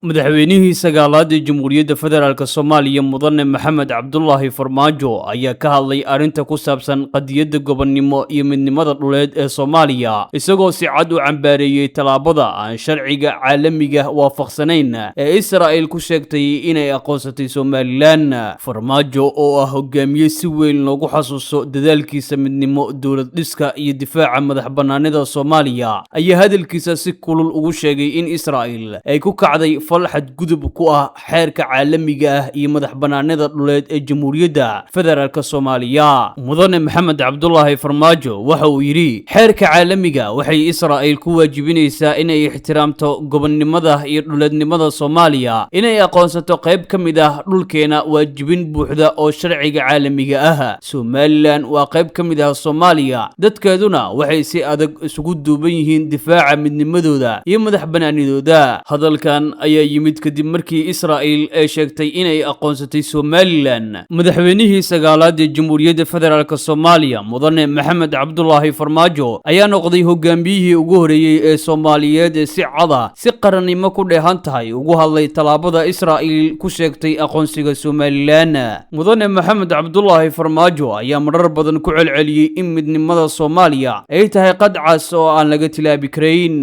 madaxweynihii sagaalaad ee Jamhuuriyadda Federaalka Soomaaliya Mudane Maxamed Cabdullaahi Farmaajo ayaa ka hadlay arrinta ku saabsan qadiyadda gobonnimo iyo midnimada dhuleed ee Soomaaliya isagoo si cad u cambaareeyay talaabada aan sharciga caalamiga waafaqsanayn ee Israa'iil ku sheegtay inay aqoonsatay Somaliland. Farmaajo oo ah hogaamiye si weyn loogu xasuusto dadaalkiisa midnimo, dowlad dhiska iyo difaaca madaxbannaanida Soomaaliya ayaa hadalkiisa si kulul ugu sheegay in Israa'iil ay ku kacday falxad gudub ku ah xeerka caalamiga ah iyo madaxbannaanida dhuleed ee Jamhuuriyadda Federaalka Soomaaliya. Mudane Maxamed Cabdullaahi Farmaajo waxa uu yiri xeerka caalamiga waxay Israa'iil ku waajibinaysaa inay ixtiraamto gobonnimada iyo dhuleednimada Soomaaliya, inay aqoonsato qayb ka mid ah dhulkeena waajibin buuxda oo sharciga caalamiga ah. Somaliland waa qayb ka mid ah Soomaaliya, dadkeeduna waxay si adag isugu duuban yihiin difaaca midnimadooda iyo madaxbannaanidooda. Hadalkan ayaa yimid kadib markii Israa'iil ay sheegtay inay aqoonsatay Somaliland. Madaxweynihii sagaalaad ee Jamhuuriyadda Federaalka Soomaaliya Mudane Maxamed Cabdullaahi Farmaajo ayaa noqday hogaamiyihii ugu horeeyay ee Soomaaliyeed ee si cad ah, si qarannimo ku dheehan tahay ugu hadlay talaabada Israa'iil ku sheegtay aqoonsiga Somaliland. Mudane Maxamed Cabdullaahi Farmaajo ayaa marar badan ku celceliyay in midnimada Soomaaliya ay tahay qadcaas oo aan laga tilaabi karin.